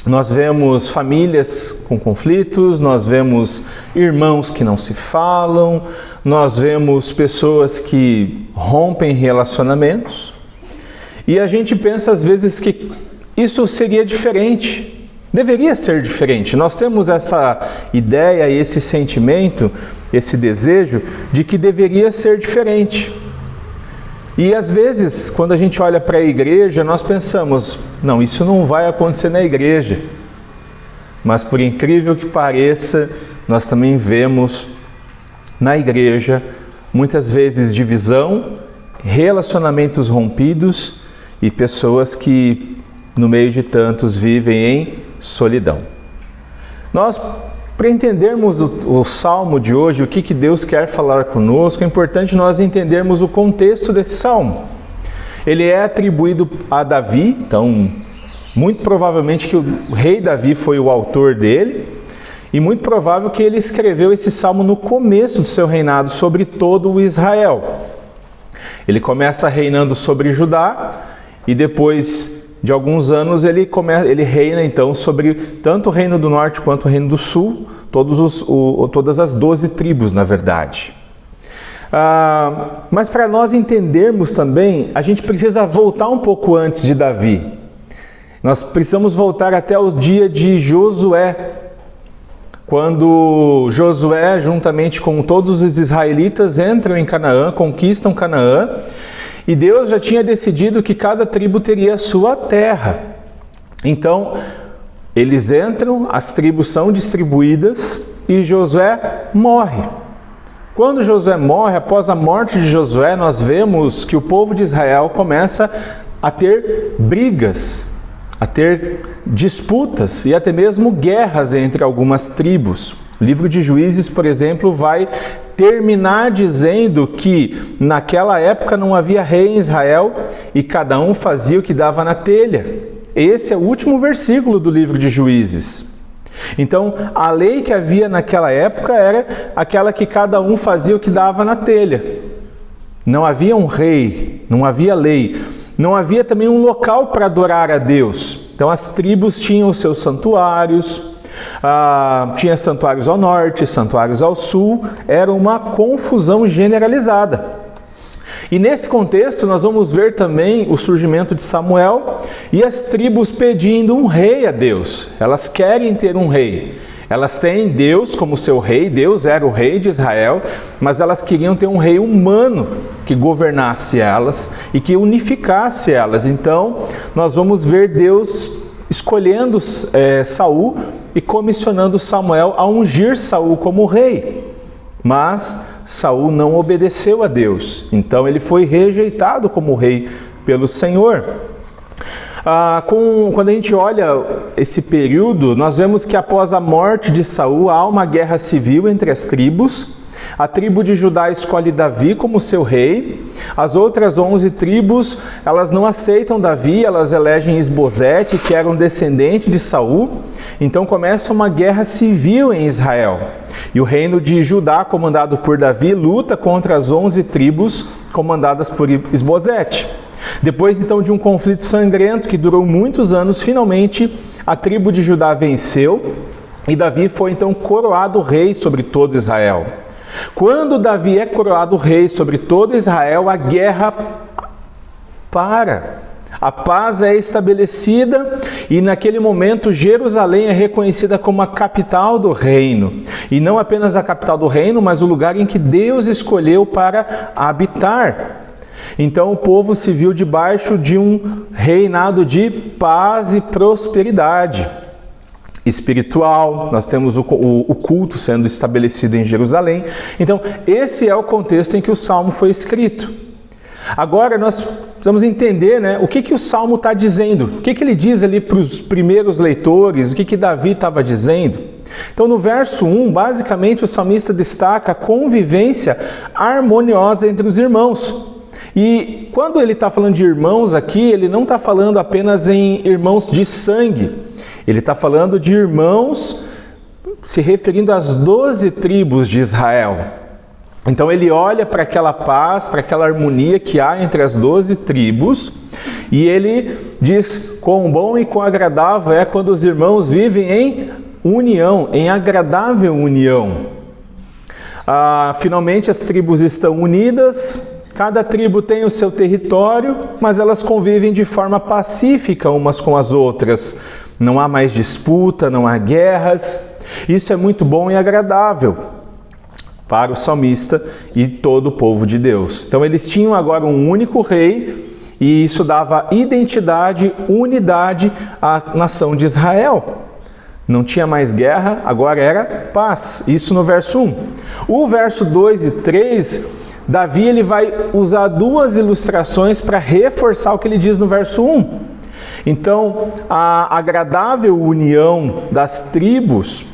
Nós vemos famílias com conflitos, nós vemos irmãos que não se falam, nós vemos pessoas que rompem relacionamentos. E a gente pensa às vezes que isso seria diferente, deveria ser diferente. Nós temos essa ideia, esse sentimento, esse desejo de que deveria ser diferente. E às vezes, quando a gente olha para a igreja, nós pensamos, não, isso não vai acontecer na igreja. Mas por incrível que pareça, nós também vemos na igreja, muitas vezes divisão, relacionamentos rompidos e pessoas que, no meio de tantos, vivem em solidão. Nós, para entendermos o salmo de hoje, o que Deus quer falar conosco, é importante nós entendermos o contexto desse salmo. Ele é atribuído a Davi, então muito provavelmente que o rei Davi foi o autor dele, e muito provável que ele escreveu esse salmo no começo do seu reinado sobre todo o Israel. Ele começa reinando sobre Judá e depois de alguns anos ele reina então sobre tanto o reino do norte quanto o reino do sul, todas as 12 tribos, na verdade. Mas para nós entendermos também, a gente precisa voltar um pouco antes de Davi. Nós precisamos voltar até o dia de Josué, quando Josué, juntamente com todos os israelitas, entram em Canaã, conquistam Canaã, e Deus já tinha decidido que cada tribo teria a sua terra. Então, eles entram, as tribos são distribuídas e Josué morre. Quando Josué morre, após a morte de Josué, nós vemos que o povo de Israel começa a ter brigas, a ter disputas e até mesmo guerras entre algumas tribos. O livro de Juízes, por exemplo, vai terminar dizendo que naquela época não havia rei em Israel e cada um fazia o que dava na telha. Esse é o último versículo do livro de Juízes. Então, a lei que havia naquela época era aquela que cada um fazia o que dava na telha. Não havia um rei, não havia lei, não havia também um local para adorar a Deus. Então, as tribos tinham os seus santuários, tinha santuários ao norte, santuários ao sul, era uma confusão generalizada. E nesse contexto nós vamos ver também o surgimento de Samuel e as tribos pedindo um rei a Deus. Elas querem ter um rei. Elas têm Deus como seu rei, Deus era o rei de Israel, mas elas queriam ter um rei humano que governasse elas e que unificasse elas. Então nós vamos ver Deus escolhendo Saul e comissionando Samuel a ungir Saul como rei. Mas Saul não obedeceu a Deus, então ele foi rejeitado como rei pelo Senhor. Quando a gente olha esse período, nós vemos que após a morte de Saul, há uma guerra civil entre as tribos. A tribo de Judá escolhe Davi como seu rei. As outras 11 tribos, elas não aceitam Davi, elas elegem Isbosete, que era um descendente de Saul. Então começa uma guerra civil em Israel. E o reino de Judá, comandado por Davi, luta contra as 11 tribos comandadas por Isbosete. Depois então de um conflito sangrento que durou muitos anos, finalmente a tribo de Judá venceu e Davi foi então coroado rei sobre todo Israel. Quando Davi é coroado rei sobre todo Israel, a guerra para. A paz é estabelecida e naquele momento Jerusalém é reconhecida como a capital do reino. E não apenas a capital do reino, mas o lugar em que Deus escolheu para habitar. Então o povo se viu debaixo de um reinado de paz e prosperidade espiritual. Nós temos o culto sendo estabelecido em Jerusalém. Então esse é o contexto em que o Salmo foi escrito. Agora nós precisamos entender, o que o Salmo está dizendo. O que ele diz ali para os primeiros leitores, o que Davi estava dizendo. Então no verso 1, basicamente o salmista destaca a convivência harmoniosa entre os irmãos. E quando ele está falando de irmãos aqui, ele não está falando apenas em irmãos de sangue. Ele está falando de irmãos se referindo às 12 tribos de Israel. Então ele olha para aquela paz, para aquela harmonia que há entre as 12 tribos, e ele diz quão bom e quão agradável é quando os irmãos vivem em união, em agradável união. Finalmente as tribos estão unidas, cada tribo tem o seu território, mas elas convivem de forma pacífica umas com as outras. Não há mais disputa, não há guerras. Isso é muito bom e agradável para o salmista e todo o povo de Deus. Então eles tinham agora um único rei e isso dava identidade, unidade à nação de Israel. Não tinha mais guerra, agora era paz. Isso no verso 1. O verso 2 e 3, Davi ele vai usar duas ilustrações para reforçar o que ele diz no verso 1. Então, a agradável união das tribos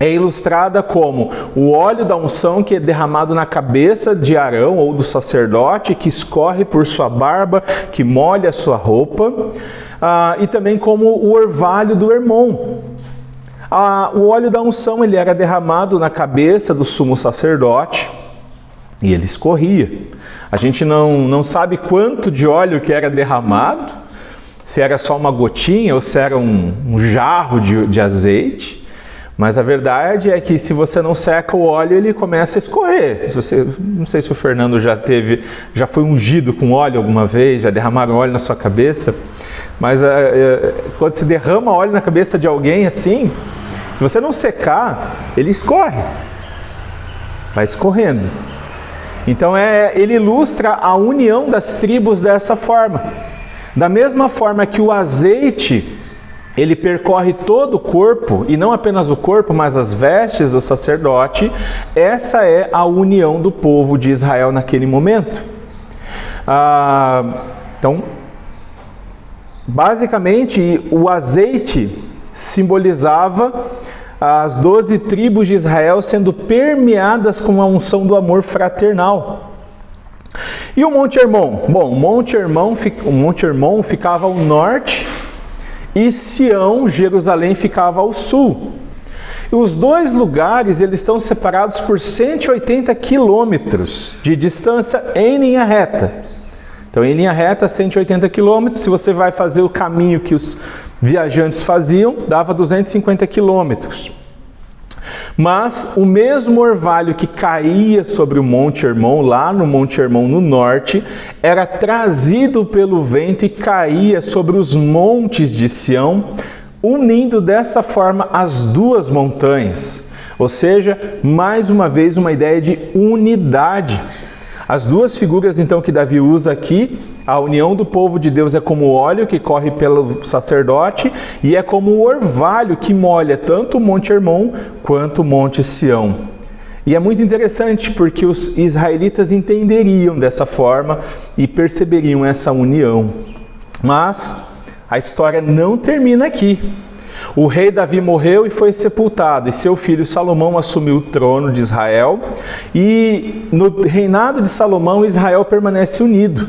é ilustrada como o óleo da unção que é derramado na cabeça de Arão ou do sacerdote, que escorre por sua barba, que molha a sua roupa, e também como o orvalho do Hermon. O óleo da unção ele era derramado na cabeça do sumo sacerdote e ele escorria. A gente não sabe quanto de óleo que era derramado, se era só uma gotinha ou se era um jarro de azeite. Mas a verdade é que se você não seca o óleo, ele começa a escorrer. Não sei se o Fernando já foi ungido com óleo alguma vez, já derramaram óleo na sua cabeça. Mas quando se derrama óleo na cabeça de alguém assim, se você não secar, ele escorre. Vai escorrendo. Então ele ilustra a união das tribos dessa forma. Da mesma forma que o azeite, ele percorre todo o corpo, e não apenas o corpo, mas as vestes do sacerdote, essa é a união do povo de Israel naquele momento. Então, basicamente, o azeite simbolizava as 12 tribos de Israel sendo permeadas com a unção do amor fraternal. E o Monte Hermon? Bom, o Monte Hermon ficava ao norte e Sião, Jerusalém, ficava ao sul. E os dois lugares eles estão separados por 180 quilômetros de distância em linha reta. Então, em linha reta, 180 quilômetros. Se você vai fazer o caminho que os viajantes faziam, dava 250 quilômetros. Mas o mesmo orvalho que caía sobre o Monte Hermon, lá no Monte Hermon no norte, era trazido pelo vento e caía sobre os montes de Sião, unindo dessa forma as duas montanhas. Ou seja, mais uma vez uma ideia de unidade. As duas figuras então que Davi usa aqui, a união do povo de Deus é como o óleo que corre pelo sacerdote e é como o orvalho que molha tanto o Monte Hermon quanto o Monte Sião. E é muito interessante porque os israelitas entenderiam dessa forma e perceberiam essa união. Mas a história não termina aqui. O rei Davi morreu e foi sepultado, e seu filho Salomão assumiu o trono de Israel, e no reinado de Salomão, Israel permanece unido.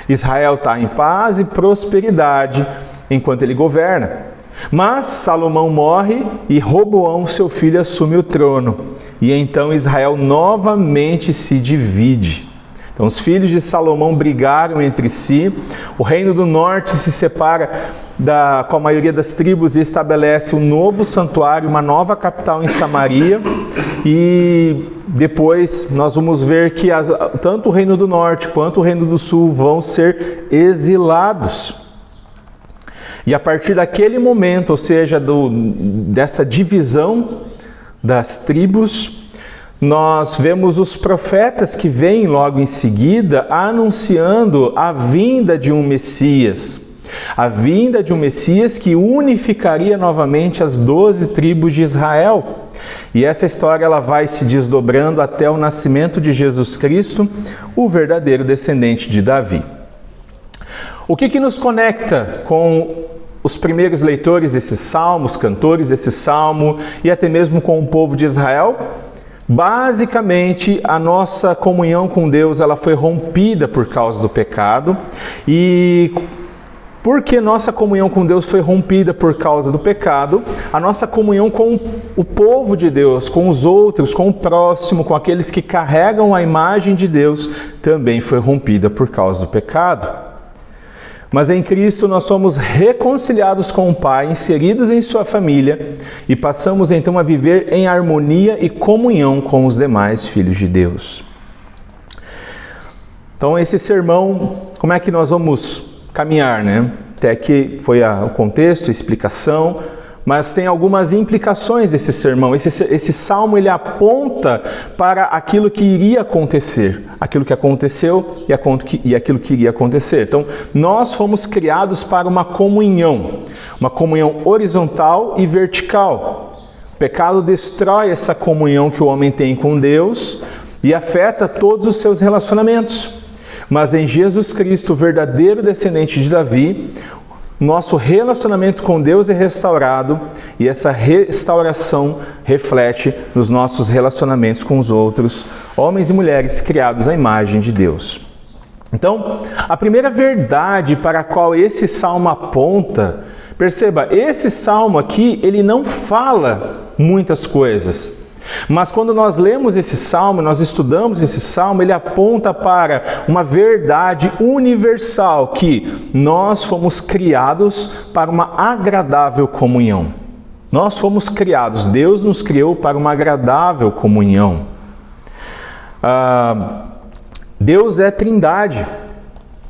Israel está em paz e prosperidade enquanto ele governa. Mas Salomão morre e Roboão, seu filho, assume o trono, e então Israel novamente se divide. Então os filhos de Salomão brigaram entre si, o reino do norte se separa com a maioria das tribos e estabelece um novo santuário, uma nova capital em Samaria, e depois nós vamos ver que tanto o reino do norte quanto o reino do sul vão ser exilados. E a partir daquele momento, ou seja, dessa divisão das tribos, nós vemos os profetas que vêm logo em seguida anunciando a vinda de um Messias. A vinda de um Messias que unificaria novamente as 12 tribos de Israel. E essa história ela vai se desdobrando até o nascimento de Jesus Cristo, o verdadeiro descendente de Davi. O que nos conecta com os primeiros leitores desses salmos, cantores desse salmo e até mesmo com o povo de Israel? Basicamente, a nossa comunhão com Deus ela foi rompida por causa do pecado. E porque nossa comunhão com Deus foi rompida por causa do pecado, a nossa comunhão com o povo de Deus, com os outros, com o próximo, com aqueles que carregam a imagem de Deus, também foi rompida por causa do pecado. Mas em Cristo nós somos reconciliados com o Pai, inseridos em sua família e passamos então a viver em harmonia e comunhão com os demais filhos de Deus. Então esse sermão, como é que nós vamos caminhar, né? Até aqui foi o contexto, a explicação, mas tem algumas implicações esse sermão. Esse salmo ele aponta para aquilo que iria acontecer, aquilo que aconteceu e aquilo que iria acontecer. Então, nós fomos criados para uma comunhão horizontal e vertical. O pecado destrói essa comunhão que o homem tem com Deus e afeta todos os seus relacionamentos. Mas em Jesus Cristo, o verdadeiro descendente de Davi, nosso relacionamento com Deus é restaurado e essa restauração reflete nos nossos relacionamentos com os outros, homens e mulheres criados à imagem de Deus. Então, a primeira verdade para a qual esse salmo aponta, perceba, esse salmo aqui, ele não fala muitas coisas. Mas quando nós lemos esse salmo, nós estudamos esse salmo, ele aponta para uma verdade universal, que nós fomos criados para uma agradável comunhão. Nós fomos criados, Deus nos criou para uma agradável comunhão. Deus é Trindade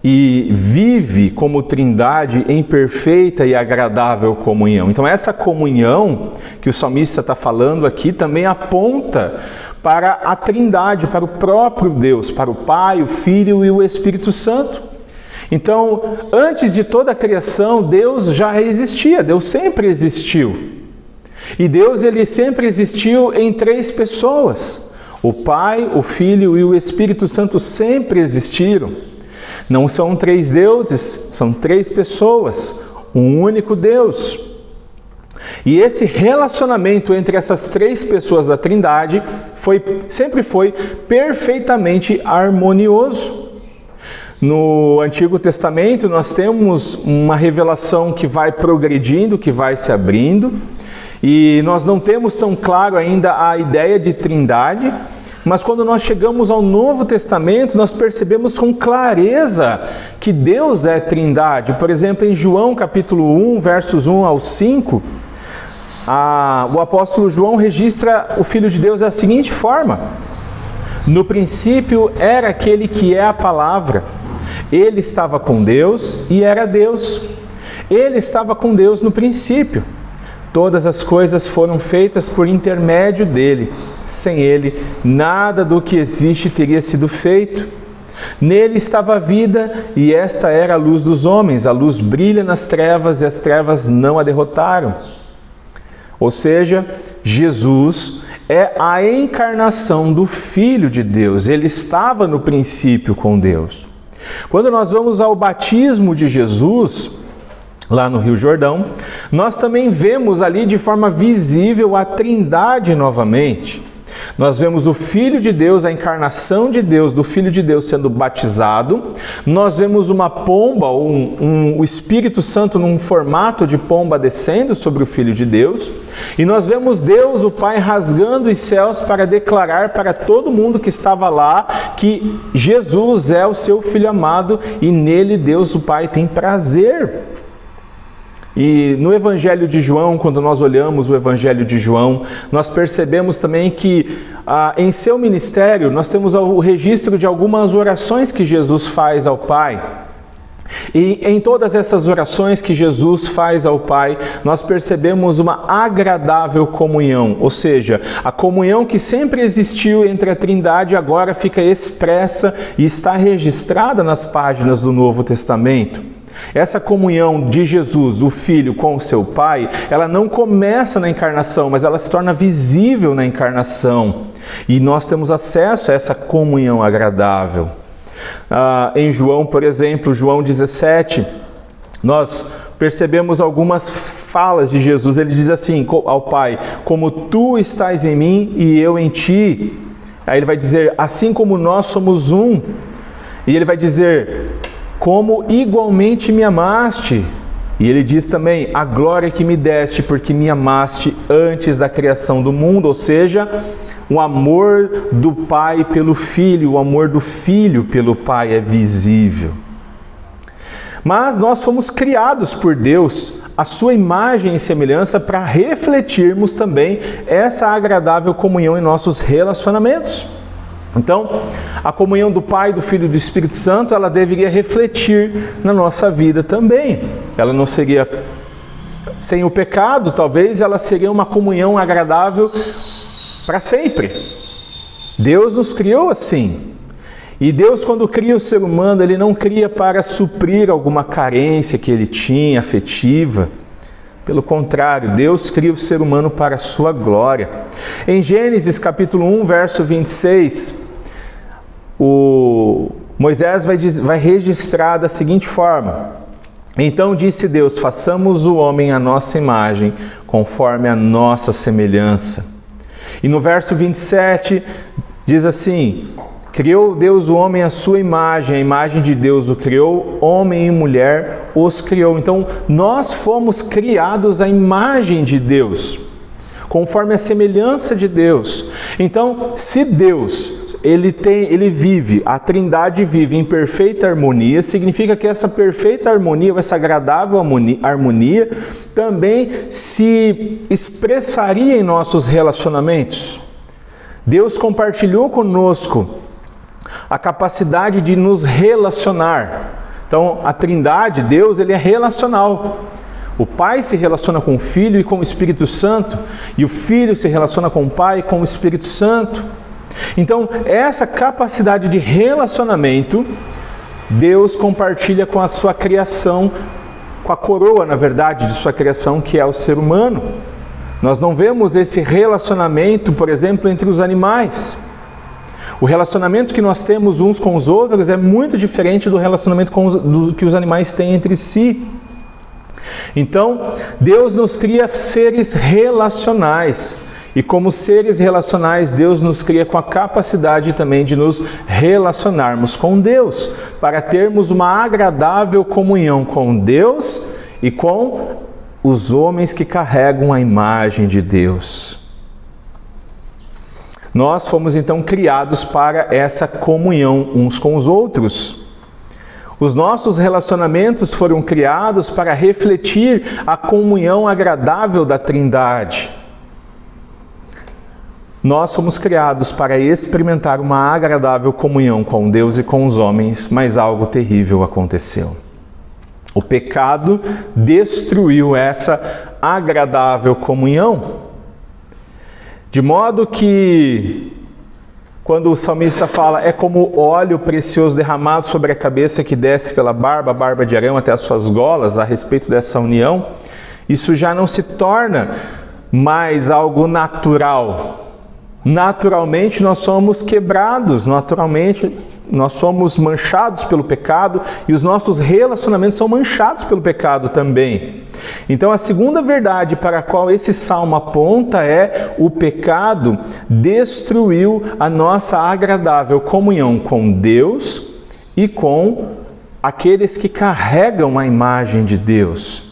e vive como Trindade em perfeita e agradável comunhão. Então essa comunhão que o salmista está falando aqui também aponta para a Trindade, para o próprio Deus, para o Pai, o Filho e o Espírito Santo. Então, antes de toda a criação, Deus já existia, Deus sempre existiu. E Deus ele sempre existiu em 3 pessoas. O Pai, o Filho e o Espírito Santo sempre existiram. Não são 3 deuses, são 3 pessoas, um único Deus. E esse relacionamento entre essas 3 pessoas da Trindade sempre foi perfeitamente harmonioso. No Antigo Testamento nós temos uma revelação que vai progredindo, que vai se abrindo, e nós não temos tão claro ainda a ideia de Trindade. Mas quando nós chegamos ao Novo Testamento, nós percebemos com clareza que Deus é Trindade. Por exemplo, em João capítulo 1, versos 1 ao 5, o apóstolo João registra o Filho de Deus da seguinte forma: no princípio era aquele que é a palavra, ele estava com Deus e era Deus. Ele estava com Deus no princípio. Todas as coisas foram feitas por intermédio dele. Sem ele, nada do que existe teria sido feito. Nele estava a vida, e esta era a luz dos homens. A luz brilha nas trevas, e as trevas não a derrotaram. Ou seja, Jesus é a encarnação do Filho de Deus. Ele estava no princípio com Deus. Quando nós vamos ao batismo de Jesus, lá no Rio Jordão, nós também vemos ali de forma visível a Trindade novamente. Nós vemos o Filho de Deus, a encarnação de Deus, do Filho de Deus sendo batizado. Nós vemos uma pomba, o Espírito Santo num formato de pomba descendo sobre o Filho de Deus. E nós vemos Deus, o Pai, rasgando os céus para declarar para todo mundo que estava lá que Jesus é o seu Filho amado e nele Deus, o Pai, tem prazer. E no Evangelho de João, quando nós olhamos o Evangelho de João, nós percebemos também que em seu ministério nós temos o registro de algumas orações que Jesus faz ao Pai. E em todas essas orações que Jesus faz ao Pai, nós percebemos uma agradável comunhão, ou seja, a comunhão que sempre existiu entre a Trindade agora fica expressa e está registrada nas páginas do Novo Testamento. Essa comunhão de Jesus, o Filho, com o seu Pai, ela não começa na encarnação, mas ela se torna visível na encarnação. E nós temos acesso a essa comunhão agradável. Em João, por exemplo, João 17, nós percebemos algumas falas de Jesus. Ele diz assim ao Pai: como tu estás em mim e eu em ti. Aí ele vai dizer: assim como nós somos um. E ele vai dizer: como igualmente me amaste. E ele diz também: a glória que me deste, porque me amaste antes da criação do mundo. Ou seja, o amor do Pai pelo Filho, o amor do Filho pelo Pai é visível. Mas nós fomos criados por Deus, a sua imagem e semelhança, para refletirmos também essa agradável comunhão em nossos relacionamentos. Então, a comunhão do Pai, do Filho e do Espírito Santo, ela deveria refletir na nossa vida também. Ela não seria sem o pecado, talvez ela seria uma comunhão agradável para sempre. Deus nos criou assim. E Deus, quando cria o ser humano, Ele não cria para suprir alguma carência que ele tinha, afetiva. Pelo contrário, Deus cria o ser humano para a sua glória. Em Gênesis capítulo 1, verso 26, Moisés vai registrar da seguinte forma: então disse Deus, façamos o homem à nossa imagem, conforme a nossa semelhança. E no verso 27 diz assim: criou Deus o homem à sua imagem, a imagem de Deus o criou, homem e mulher os criou. Então, nós fomos criados à imagem de Deus, conforme a semelhança de Deus. Então, se Deus, ele vive, a Trindade vive em perfeita harmonia, significa que essa perfeita harmonia, essa agradável harmonia, também se expressaria em nossos relacionamentos. Deus compartilhou conosco a capacidade de nos relacionar. Então, a Trindade, Deus, ele é relacional. O Pai se relaciona com o Filho e com o Espírito Santo, e o Filho se relaciona com o Pai e com o Espírito Santo. Então, essa capacidade de relacionamento, Deus compartilha com a sua criação, com a coroa, na verdade, de sua criação, que é o ser humano. Nós não vemos esse relacionamento, por exemplo, entre os animais. O relacionamento que nós temos uns com os outros é muito diferente do relacionamento que os animais têm entre si. Então, Deus nos cria seres relacionais. E como seres relacionais, Deus nos cria com a capacidade também de nos relacionarmos com Deus, para termos uma agradável comunhão com Deus e com os homens que carregam a imagem de Deus. Nós fomos então criados para essa comunhão uns com os outros. Os nossos relacionamentos foram criados para refletir a comunhão agradável da Trindade. Nós fomos criados para experimentar uma agradável comunhão com Deus e com os homens, mas algo terrível aconteceu. O pecado destruiu essa agradável comunhão. De modo que, quando o salmista fala, é como óleo precioso derramado sobre a cabeça que desce pela barba, a barba de Arão até as suas golas, a respeito dessa união, isso já não se torna mais algo natural. Naturalmente nós somos quebrados, naturalmente nós somos manchados pelo pecado e os nossos relacionamentos são manchados pelo pecado também. Então a segunda verdade para a qual esse salmo aponta é: o pecado destruiu a nossa agradável comunhão com Deus e com aqueles que carregam a imagem de Deus.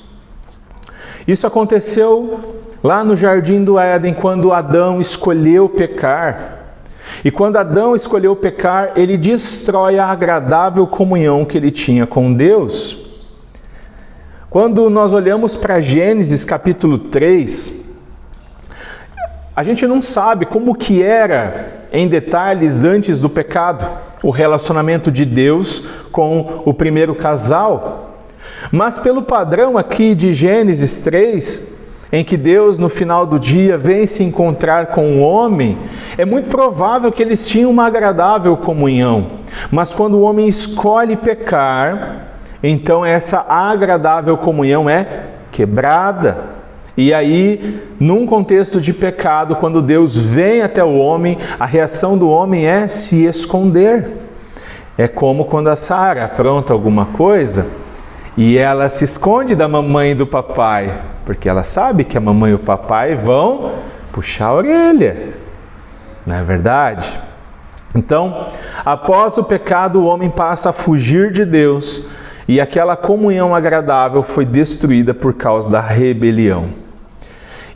Isso aconteceu lá no Jardim do Éden, quando Adão escolheu pecar. E quando Adão escolheu pecar, ele destrói a agradável comunhão que ele tinha com Deus. Quando nós olhamos para Gênesis capítulo 3, a gente não sabe como que era em detalhes antes do pecado o relacionamento de Deus com o primeiro casal. Mas pelo padrão aqui de Gênesis 3, em que Deus no final do dia vem se encontrar com o homem, é muito provável que eles tinham uma agradável comunhão. Mas quando o homem escolhe pecar, então essa agradável comunhão é quebrada. E aí, num contexto de pecado, quando Deus vem até o homem, a reação do homem é se esconder. É como quando a Sara apronta alguma coisa e ela se esconde da mamãe e do papai, porque ela sabe que a mamãe e o papai vão puxar a orelha. Não é verdade? Então, após o pecado, o homem passa a fugir de Deus e aquela comunhão agradável foi destruída por causa da rebelião.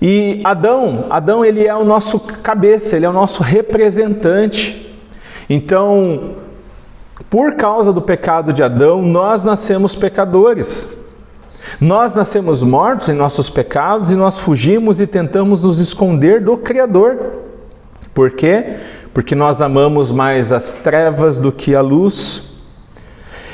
E Adão ele é o nosso cabeça, ele é o nosso representante. Então, Por causa do pecado de Adão, nós nascemos pecadores. Nós nascemos mortos em nossos pecados e nós fugimos e tentamos nos esconder do Criador. Por quê? Porque nós amamos mais as trevas do que a luz.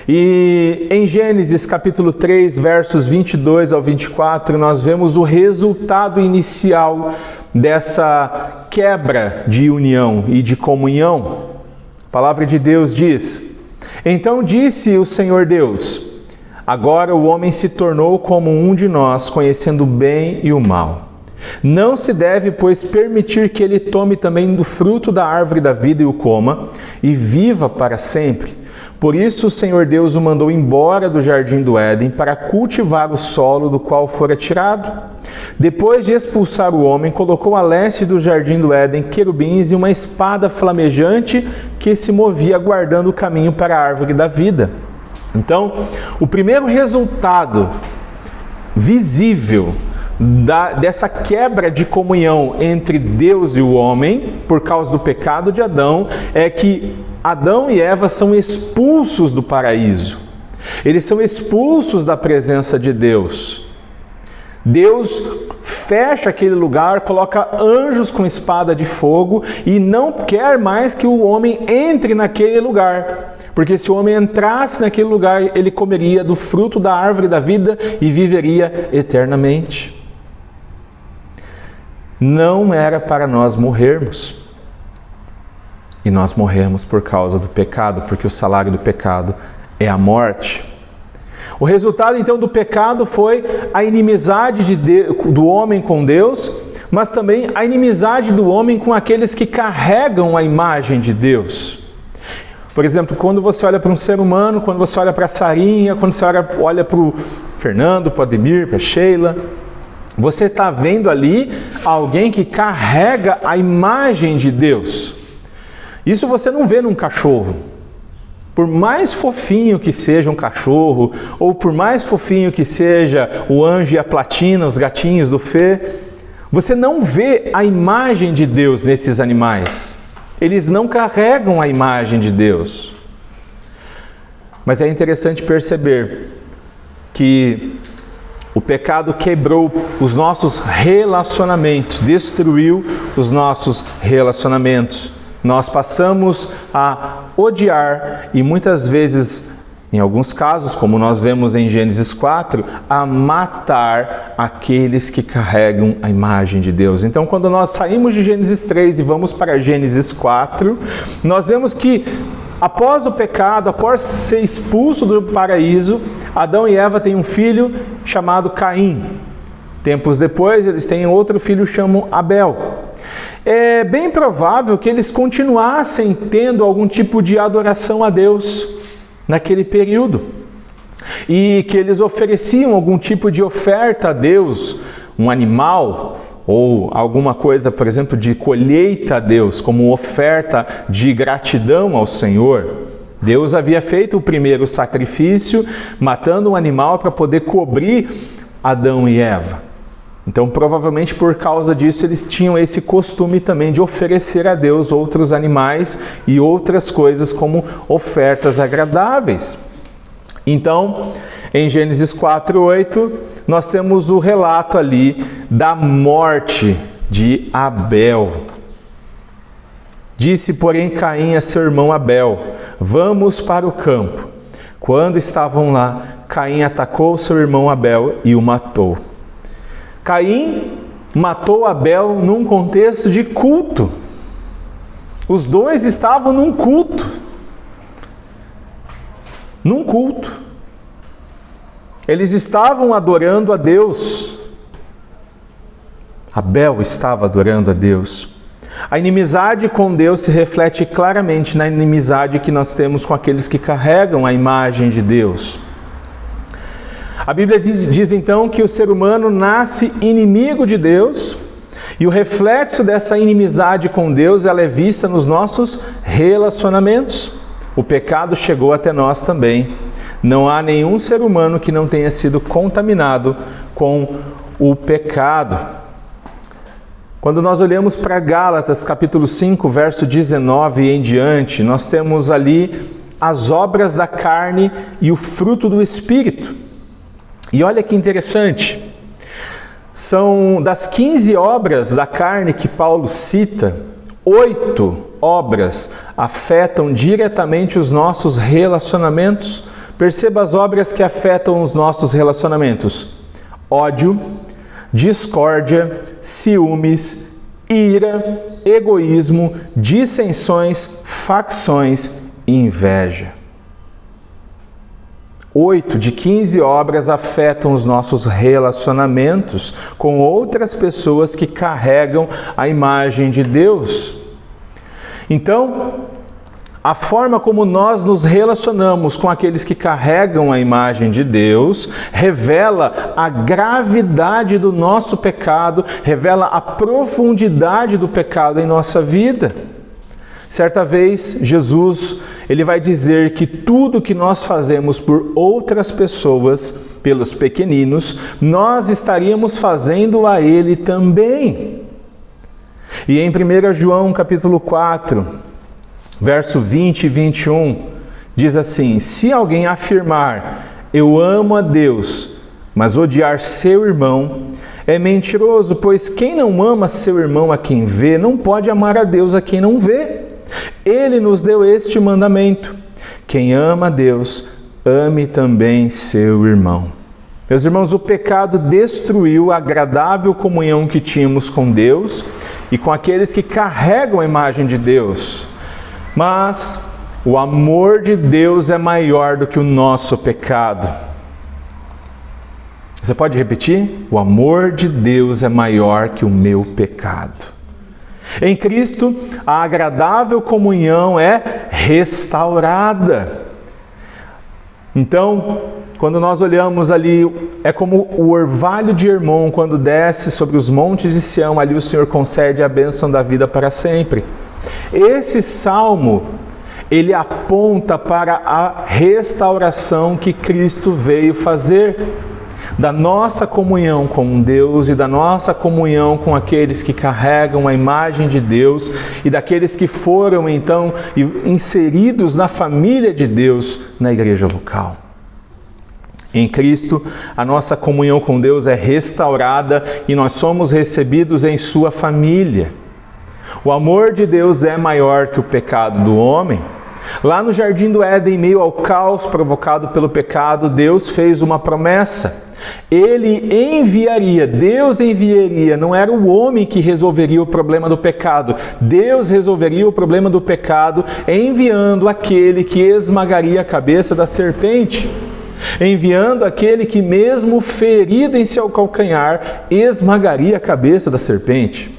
E em Gênesis capítulo 3, versos 22 ao 24, nós vemos o resultado inicial dessa quebra de união e de comunhão. A palavra de Deus diz: Então disse o Senhor Deus: Agora o homem se tornou como um de nós, conhecendo o bem e o mal. Não se deve, pois, permitir que ele tome também do fruto da árvore da vida e o coma, e viva para sempre. Por isso o Senhor Deus o mandou embora do jardim do Éden para cultivar o solo do qual fora tirado. Depois de expulsar o homem, colocou a leste do jardim do Éden querubins e uma espada flamejante que se movia guardando o caminho para a árvore da vida. Então, o primeiro resultado visível dessa quebra de comunhão entre Deus e o homem, por causa do pecado de Adão, é que Adão e Eva são expulsos do paraíso. Eles são expulsos da presença de Deus. Deus fecha aquele lugar, coloca anjos com espada de fogo e não quer mais que o homem entre naquele lugar. Porque se o homem entrasse naquele lugar, ele comeria do fruto da árvore da vida e viveria eternamente. Não era para nós morrermos. E nós morremos por causa do pecado, porque o salário do pecado é a morte. O resultado então do pecado foi a inimizade do homem com Deus, mas também a inimizade do homem com aqueles que carregam a imagem de Deus. Por exemplo, quando você olha para um ser humano, quando você olha para a Sarinha, quando você olha para o Fernando, para o Ademir, para a Sheila, você está vendo ali alguém que carrega a imagem de Deus. Isso você não vê num cachorro. Por mais fofinho que seja um cachorro, ou por mais fofinho que seja o Anjo e a Platina, os gatinhos do Fê, você não vê a imagem de Deus nesses animais. Eles não carregam a imagem de Deus. Mas é interessante perceber que o pecado quebrou os nossos relacionamentos, destruiu os nossos relacionamentos. Nós passamos a odiar e muitas vezes, em alguns casos, como nós vemos em Gênesis 4, a matar aqueles que carregam a imagem de Deus. Então, quando nós saímos de Gênesis 3 e vamos para Gênesis 4, nós vemos que após o pecado, após ser expulso do paraíso, Adão e Eva têm um filho chamado Caim. Tempos depois, eles têm outro filho chamado Abel. É bem provável que eles continuassem tendo algum tipo de adoração a Deus naquele período. E que eles ofereciam algum tipo de oferta a Deus, um animal ou alguma coisa, por exemplo, de colheita a Deus, como oferta de gratidão ao Senhor. Deus havia feito o primeiro sacrifício, matando um animal para poder cobrir Adão e Eva. Então, provavelmente por causa disso, eles tinham esse costume também de oferecer a Deus outros animais e outras coisas como ofertas agradáveis. Então, em Gênesis 4:8, nós temos o relato ali da morte de Abel. Disse, porém, Caim a seu irmão Abel: vamos para o campo. Quando estavam lá, Caim atacou seu irmão Abel e o matou. Caim matou Abel num contexto de culto. Os dois estavam num culto. Num culto. Eles estavam adorando a Deus. Abel estava adorando a Deus. A inimizade com Deus se reflete claramente na inimizade que nós temos com aqueles que carregam a imagem de Deus. A Bíblia diz então que o ser humano nasce inimigo de Deus e o reflexo dessa inimizade com Deus ela é vista nos nossos relacionamentos. O pecado chegou até nós também. Não há nenhum ser humano que não tenha sido contaminado com o pecado. Quando nós olhamos para Gálatas capítulo 5, verso 19 e em diante, nós temos ali as obras da carne e o fruto do Espírito. E olha que interessante, são das 15 obras da carne que Paulo cita, 8 obras afetam diretamente os nossos relacionamentos. Perceba as obras que afetam os nossos relacionamentos: ódio, discórdia, ciúmes, ira, egoísmo, dissensões, facções e inveja. 8 de 15 obras afetam os nossos relacionamentos com outras pessoas que carregam a imagem de Deus. Então, a forma como nós nos relacionamos com aqueles que carregam a imagem de Deus revela a gravidade do nosso pecado, revela a profundidade do pecado em nossa vida. Certa vez, Jesus, ele vai dizer que tudo que nós fazemos por outras pessoas, pelos pequeninos, nós estaríamos fazendo a ele também. E em 1 João capítulo 4, verso 20 e 21, diz assim: se alguém afirmar, eu amo a Deus, mas odiar seu irmão, é mentiroso, pois quem não ama seu irmão a quem vê, não pode amar a Deus a quem não vê. Ele nos deu este mandamento: quem ama a Deus, ame também seu irmão. Meus irmãos, o pecado destruiu a agradável comunhão que tínhamos com Deus e com aqueles que carregam a imagem de Deus. Mas o amor de Deus é maior do que o nosso pecado. Você pode repetir? O amor de Deus é maior que o meu pecado. Em Cristo, a agradável comunhão é restaurada. Então, quando nós olhamos ali, é como o orvalho de Hermon, quando desce sobre os montes de Sião, ali o Senhor concede a bênção da vida para sempre. Esse salmo, ele aponta para a restauração que Cristo veio fazer, da nossa comunhão com Deus e da nossa comunhão com aqueles que carregam a imagem de Deus e daqueles que foram então inseridos na família de Deus na igreja local. Em Cristo, a nossa comunhão com Deus é restaurada e nós somos recebidos em sua família. O amor de Deus é maior que o pecado do homem. Lá no Jardim do Éden, em meio ao caos provocado pelo pecado, Deus fez uma promessa. Deus enviaria, não era o homem que resolveria o problema do pecado. Deus resolveria o problema do pecado enviando aquele que esmagaria a cabeça da serpente. Enviando aquele que, mesmo ferido em seu calcanhar, esmagaria a cabeça da serpente.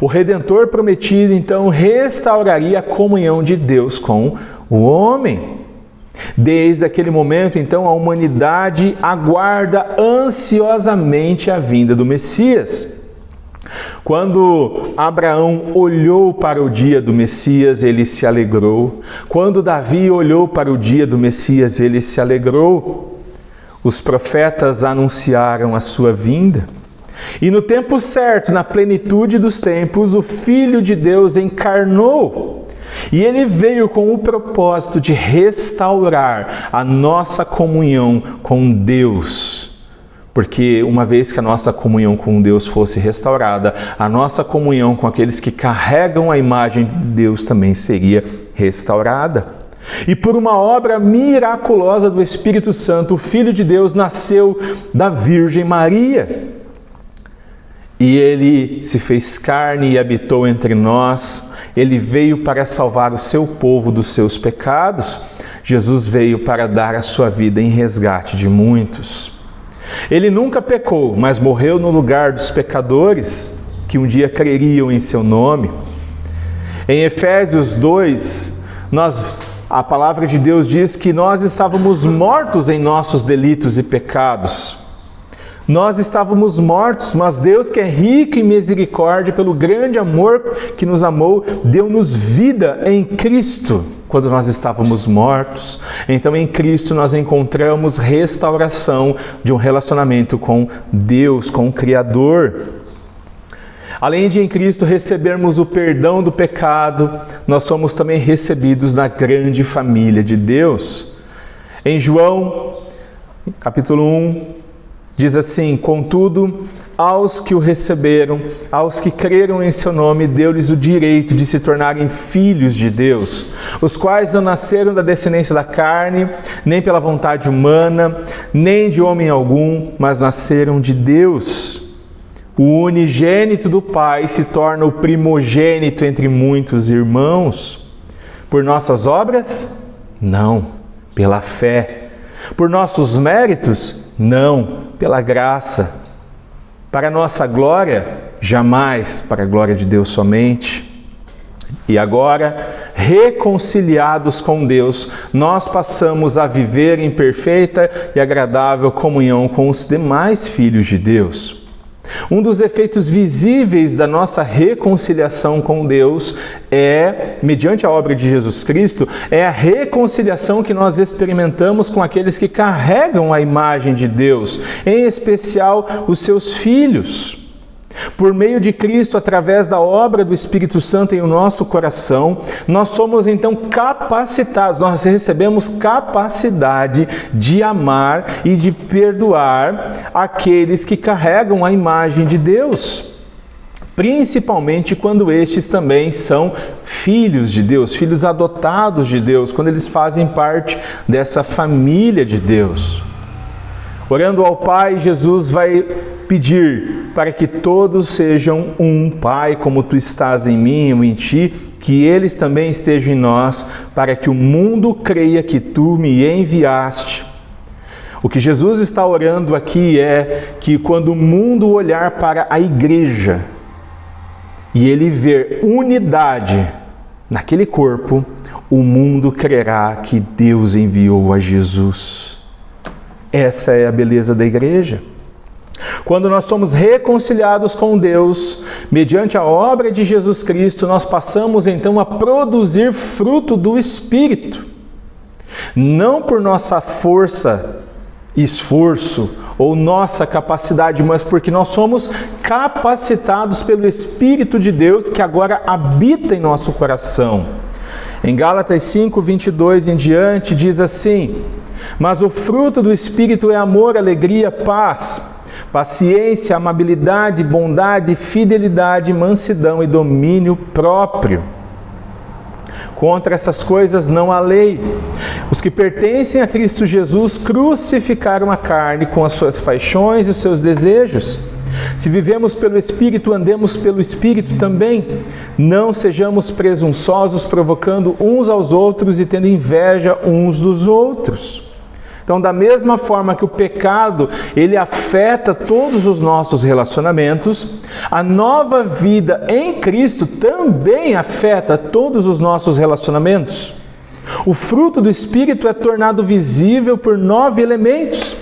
O Redentor prometido, então, restauraria a comunhão de Deus com o homem. Desde aquele momento, então, a humanidade aguarda ansiosamente a vinda do Messias. Quando Abraão olhou para o dia do Messias, ele se alegrou. Quando Davi olhou para o dia do Messias, ele se alegrou. Os profetas anunciaram a sua vinda. E no tempo certo, na plenitude dos tempos, o Filho de Deus encarnou. E ele veio com o propósito de restaurar a nossa comunhão com Deus. Porque uma vez que a nossa comunhão com Deus fosse restaurada, a nossa comunhão com aqueles que carregam a imagem de Deus também seria restaurada. E por uma obra miraculosa do Espírito Santo, o Filho de Deus nasceu da Virgem Maria. E ele se fez carne e habitou entre nós. Ele veio para salvar o seu povo dos seus pecados. Jesus veio para dar a sua vida em resgate de muitos. Ele nunca pecou, mas morreu no lugar dos pecadores que um dia creriam em seu nome. Em Efésios 2, a palavra de Deus diz que nós estávamos mortos em nossos delitos e pecados. Nós estávamos mortos, mas Deus, que é rico em misericórdia, pelo grande amor que nos amou, deu-nos vida em Cristo, quando nós estávamos mortos. Então, em Cristo, nós encontramos restauração de um relacionamento com Deus, com o Criador. Além de em Cristo recebermos o perdão do pecado, nós somos também recebidos na grande família de Deus. Em João, capítulo 1, diz assim: contudo, aos que o receberam, aos que creram em seu nome, deu-lhes o direito de se tornarem filhos de Deus, os quais não nasceram da descendência da carne, nem pela vontade humana, nem de homem algum, mas nasceram de Deus. O unigênito do Pai se torna o primogênito entre muitos irmãos. Por nossas obras? Não, pela fé. Por nossos méritos? Não, pela graça. Para nossa glória? Jamais, para a glória de Deus somente. E agora, reconciliados com Deus, nós passamos a viver em perfeita e agradável comunhão com os demais filhos de Deus. Um dos efeitos visíveis da nossa reconciliação com Deus mediante a obra de Jesus Cristo, é a reconciliação que nós experimentamos com aqueles que carregam a imagem de Deus, em especial os seus filhos. Por meio de Cristo, através da obra do Espírito Santo em nosso coração, nós somos então capacitados, nós recebemos capacidade de amar e de perdoar aqueles que carregam a imagem de Deus, principalmente quando estes também são filhos de Deus, filhos adotados de Deus, quando eles fazem parte dessa família de Deus. Orando ao Pai, Jesus vai pedir para que todos sejam um, Pai, como Tu estás em mim, eu em Ti, que eles também estejam em nós, para que o mundo creia que Tu me enviaste. O que Jesus está orando aqui é que quando o mundo olhar para a igreja e ele ver unidade naquele corpo, o mundo crerá que Deus enviou a Jesus. Essa é a beleza da igreja. Quando nós somos reconciliados com Deus, mediante a obra de Jesus Cristo, nós passamos então a produzir fruto do Espírito. Não por nossa força, esforço ou nossa capacidade, mas porque nós somos capacitados pelo Espírito de Deus que agora habita em nosso coração. Em Gálatas 5, 22 em diante, diz assim: mas o fruto do Espírito é amor, alegria, paz, paciência, amabilidade, bondade, fidelidade, mansidão e domínio próprio. Contra essas coisas não há lei. Os que pertencem a Cristo Jesus crucificaram a carne com as suas paixões e os seus desejos. Se vivemos pelo Espírito, andemos pelo Espírito também. Não sejamos presunçosos, provocando uns aos outros e tendo inveja uns dos outros. Então, da mesma forma que o pecado, ele afeta todos os nossos relacionamentos, a nova vida em Cristo também afeta todos os nossos relacionamentos. O fruto do Espírito é tornado visível por 9 elementos.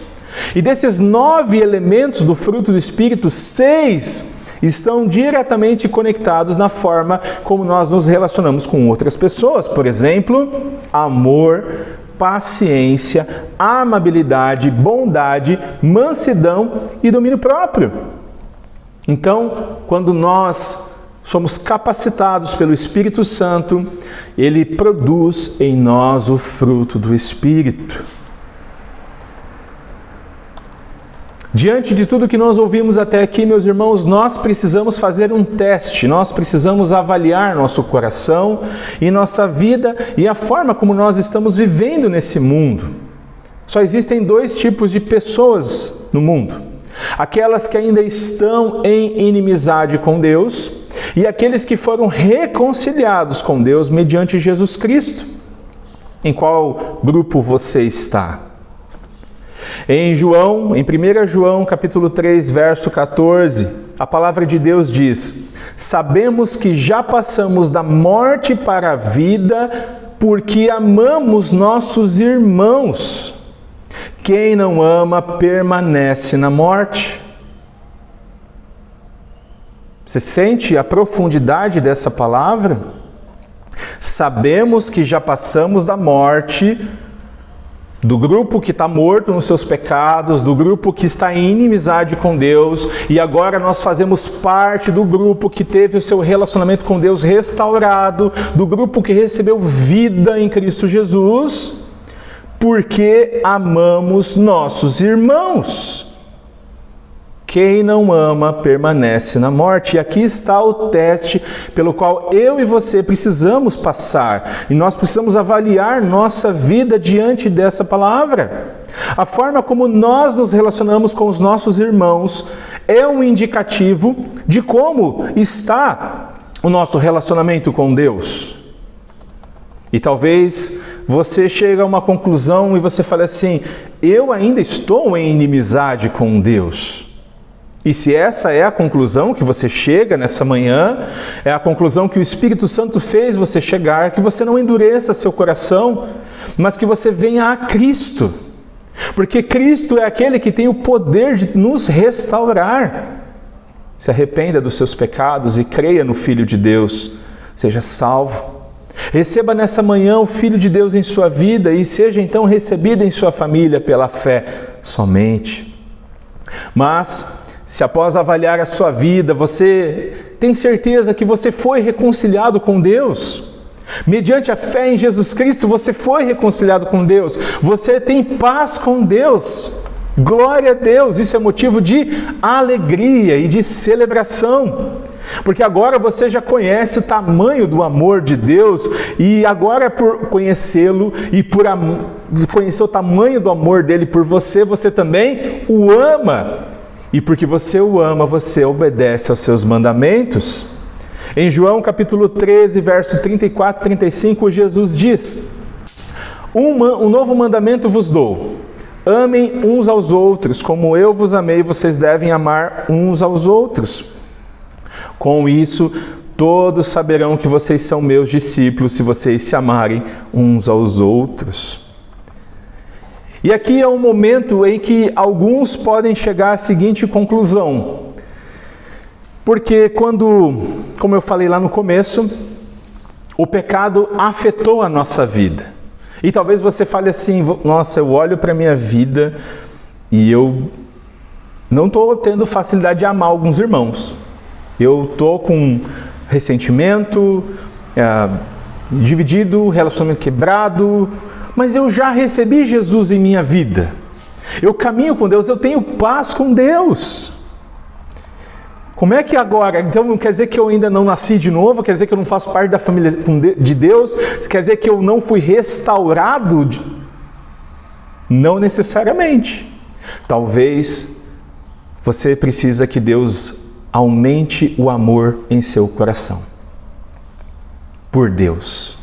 E desses 9 elementos do fruto do Espírito, 6 estão diretamente conectados na forma como nós nos relacionamos com outras pessoas. Por exemplo, amor, paciência, amabilidade, bondade, mansidão e domínio próprio. Então, quando nós somos capacitados pelo Espírito Santo, ele produz em nós o fruto do Espírito. Diante de tudo que nós ouvimos até aqui, meus irmãos, nós precisamos fazer um teste, nós precisamos avaliar nosso coração e nossa vida e a forma como nós estamos vivendo nesse mundo. Só existem 2 tipos de pessoas no mundo: aquelas que ainda estão em inimizade com Deus e aqueles que foram reconciliados com Deus mediante Jesus Cristo. Em qual grupo você está? Em 1 João, capítulo 3, verso 14, a palavra de Deus diz: sabemos que já passamos da morte para a vida, porque amamos nossos irmãos. Quem não ama permanece na morte. Você sente a profundidade dessa palavra? Sabemos que já passamos da morte do grupo que está morto nos seus pecados, do grupo que está em inimizade com Deus, e agora nós fazemos parte do grupo que teve o seu relacionamento com Deus restaurado, do grupo que recebeu vida em Cristo Jesus, porque amamos nossos irmãos. Quem não ama permanece na morte. E aqui está o teste pelo qual eu e você precisamos passar. E nós precisamos avaliar nossa vida diante dessa palavra. A forma como nós nos relacionamos com os nossos irmãos é um indicativo de como está o nosso relacionamento com Deus. E talvez você chegue a uma conclusão e você fale assim: eu ainda estou em inimizade com Deus. E se essa é a conclusão que você chega nessa manhã, é a conclusão que o Espírito Santo fez você chegar, que você não endureça seu coração, mas que você venha a Cristo. Porque Cristo é aquele que tem o poder de nos restaurar. Se arrependa dos seus pecados e creia no Filho de Deus, seja salvo. Receba nessa manhã o Filho de Deus em sua vida e seja então recebido em sua família pela fé somente. Mas se após avaliar a sua vida, você tem certeza que você foi reconciliado com Deus, mediante a fé em Jesus Cristo, você foi reconciliado com Deus, você tem paz com Deus, glória a Deus, isso é motivo de alegria e de celebração, porque agora você já conhece o tamanho do amor de Deus, e agora por conhecê-lo e por conhecer o tamanho do amor dele por você, você também o ama. E porque você o ama, você obedece aos seus mandamentos. Em João capítulo 13, verso 34 e 35, Jesus diz: um novo mandamento vos dou, amem uns aos outros, como eu vos amei, vocês devem amar uns aos outros. Com isso, todos saberão que vocês são meus discípulos, se vocês se amarem uns aos outros. E aqui é um momento em que alguns podem chegar à seguinte conclusão. Porque como eu falei lá no começo, o pecado afetou a nossa vida. E talvez você fale assim: nossa, eu olho para a minha vida e eu não estou tendo facilidade de amar alguns irmãos. Eu estou com ressentimento, dividido, relacionamento quebrado, mas eu já recebi Jesus em minha vida. Eu caminho com Deus, eu tenho paz com Deus. Como é que agora? Então quer dizer que eu ainda não nasci de novo? Quer dizer que eu não faço parte da família de Deus? Quer dizer que eu não fui restaurado? Não necessariamente. Talvez você precisa que Deus aumente o amor em seu coração por Deus.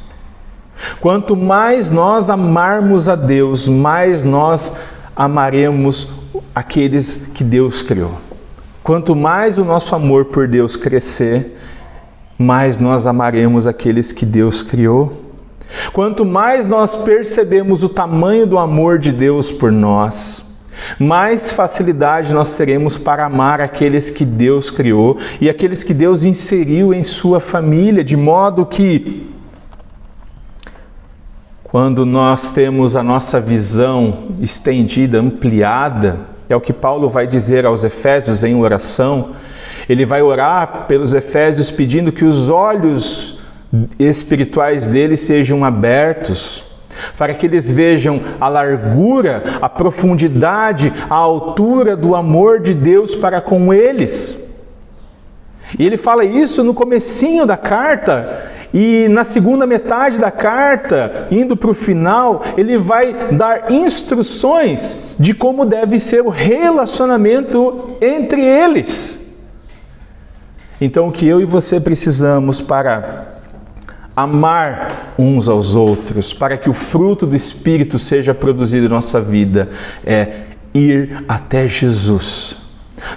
Quanto mais nós amarmos a Deus, mais nós amaremos aqueles que Deus criou. Quanto mais o nosso amor por Deus crescer, mais nós amaremos aqueles que Deus criou. Quanto mais nós percebemos o tamanho do amor de Deus por nós, mais facilidade nós teremos para amar aqueles que Deus criou e aqueles que Deus inseriu em sua família, de modo que quando nós temos a nossa visão estendida, ampliada, é o que Paulo vai dizer aos Efésios em oração. Ele vai orar pelos Efésios pedindo que os olhos espirituais deles sejam abertos, para que eles vejam a largura, a profundidade, a altura do amor de Deus para com eles. E ele fala isso no comecinho da carta, e na segunda metade da carta, indo para o final, ele vai dar instruções de como deve ser o relacionamento entre eles. Então, o que eu e você precisamos para amar uns aos outros, para que o fruto do Espírito seja produzido em nossa vida, é ir até Jesus.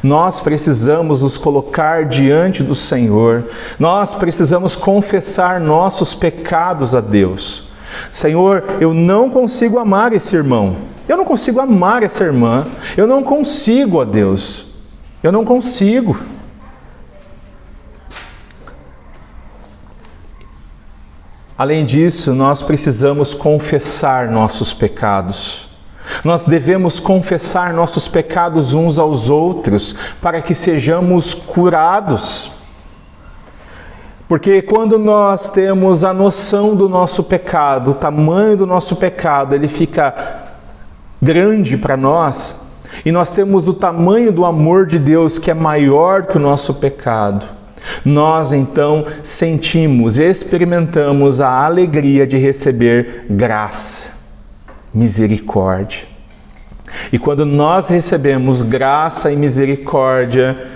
Nós precisamos nos colocar diante do Senhor, nós precisamos confessar nossos pecados a Deus. Senhor, eu não consigo amar esse irmão, eu não consigo amar essa irmã, eu não consigo, ó Deus, eu não consigo. Além disso, nós precisamos confessar nossos pecados. Nós devemos confessar nossos pecados uns aos outros para que sejamos curados. Porque quando nós temos a noção do nosso pecado, o tamanho do nosso pecado, ele fica grande para nós, e nós temos o tamanho do amor de Deus que é maior que o nosso pecado, nós então sentimos, experimentamos a alegria de receber graça, misericórdia. E quando nós recebemos graça e misericórdia,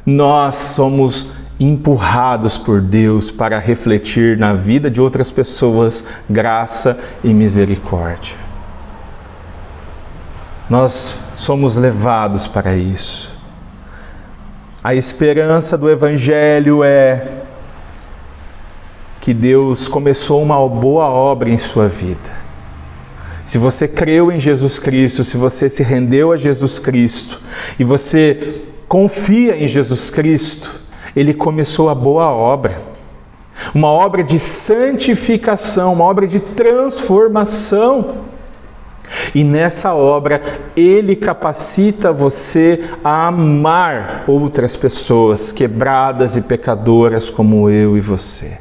nós somos empurrados por Deus para refletir na vida de outras pessoas graça e misericórdia. Nós somos levados para isso. A esperança do Evangelho é que Deus começou uma boa obra em sua vida. Se você creu em Jesus Cristo, se você se rendeu a Jesus Cristo e você confia em Jesus Cristo, Ele começou a boa obra. Uma obra de santificação, uma obra de transformação. E nessa obra, Ele capacita você a amar outras pessoas quebradas e pecadoras como eu e você.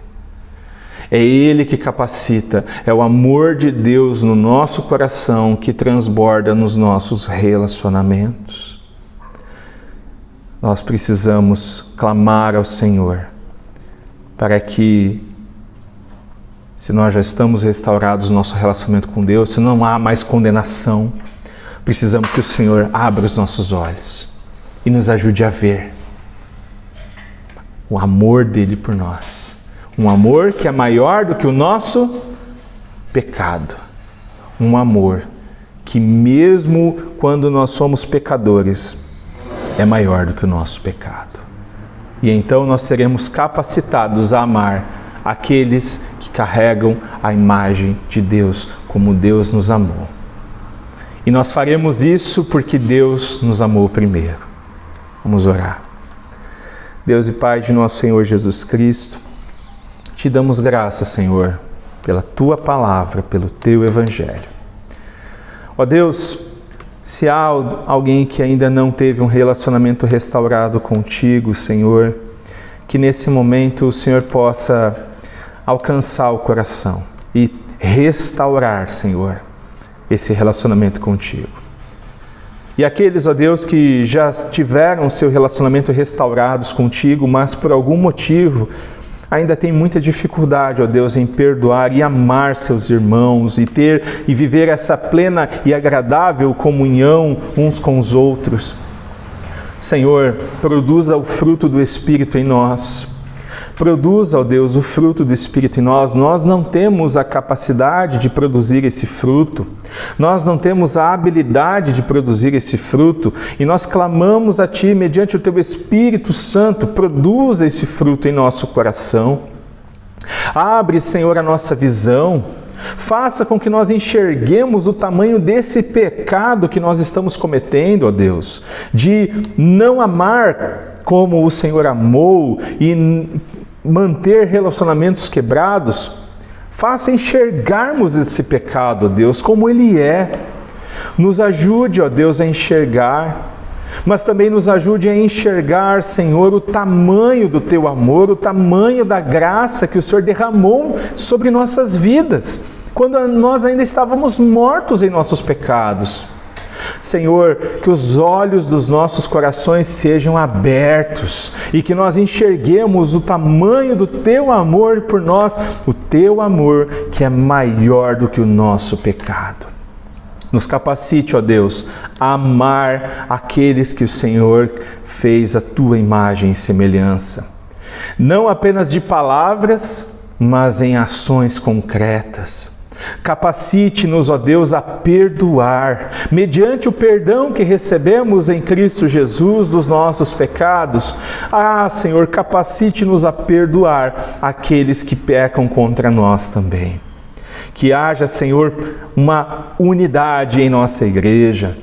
É Ele que capacita, é o amor de Deus no nosso coração que transborda nos nossos relacionamentos. Nós precisamos clamar ao Senhor para que, se nós já estamos restaurados no nosso relacionamento com Deus, se não há mais condenação, precisamos que o Senhor abra os nossos olhos e nos ajude a ver o amor dele por nós. Um amor que é maior do que o nosso pecado. Um amor que mesmo quando nós somos pecadores, é maior do que o nosso pecado. E então nós seremos capacitados a amar aqueles que carregam a imagem de Deus, como Deus nos amou. E nós faremos isso porque Deus nos amou primeiro. Vamos orar. Deus e Pai de nosso Senhor Jesus Cristo, te damos graças, Senhor, pela Tua palavra, pelo Teu Evangelho. Ó Deus, se há alguém que ainda não teve um relacionamento restaurado contigo, Senhor, que nesse momento o Senhor possa alcançar o coração e restaurar, Senhor, esse relacionamento contigo. E aqueles, ó Deus, que já tiveram seu relacionamento restaurados contigo, mas por algum motivo ainda tem muita dificuldade, ó Deus, em perdoar e amar seus irmãos e viver essa plena e agradável comunhão uns com os outros. Senhor, produza o fruto do Espírito em nós. Produza, ó Deus, o fruto do Espírito em nós. Nós não temos a capacidade de produzir esse fruto. Nós não temos a habilidade de produzir esse fruto. E nós clamamos a Ti, mediante o Teu Espírito Santo, produza esse fruto em nosso coração. Abre, Senhor, a nossa visão. Faça com que nós enxerguemos o tamanho desse pecado que nós estamos cometendo, ó Deus, de não amar como o Senhor amou e manter relacionamentos quebrados. Faça enxergarmos esse pecado, ó Deus, como ele é. Nos ajude, ó Deus, a enxergar, mas também nos ajude a enxergar, Senhor, o tamanho do Teu amor, o tamanho da graça que o Senhor derramou sobre nossas vidas, quando nós ainda estávamos mortos em nossos pecados. Senhor, que os olhos dos nossos corações sejam abertos e que nós enxerguemos o tamanho do Teu amor por nós, o Teu amor que é maior do que o nosso pecado. Nos capacite, ó Deus, a amar aqueles que o Senhor fez a Tua imagem e semelhança. Não apenas de palavras, mas em ações concretas. Capacite-nos, ó Deus, a perdoar, mediante o perdão que recebemos em Cristo Jesus dos nossos pecados. Senhor, capacite-nos a perdoar aqueles que pecam contra nós também. Que haja, Senhor, uma unidade em nossa igreja.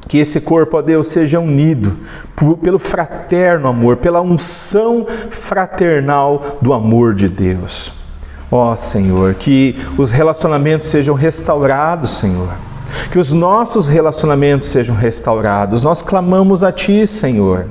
Que esse corpo, ó Deus, seja unido pelo fraterno amor, pela unção fraternal do amor de Deus. Ó Senhor, que os relacionamentos sejam restaurados, Senhor. que os nossos relacionamentos sejam restaurados. Nós clamamos a Ti, Senhor.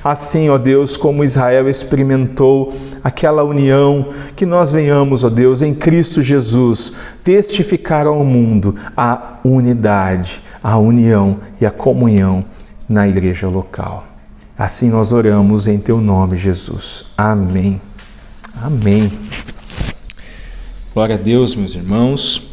Assim, ó Deus, como Israel experimentou aquela união, que nós venhamos, ó Deus, em Cristo Jesus, testificar ao mundo a unidade, a união e a comunhão na igreja local. Assim nós oramos em Teu nome, Jesus. Amém. Amém. Glória a Deus, meus irmãos.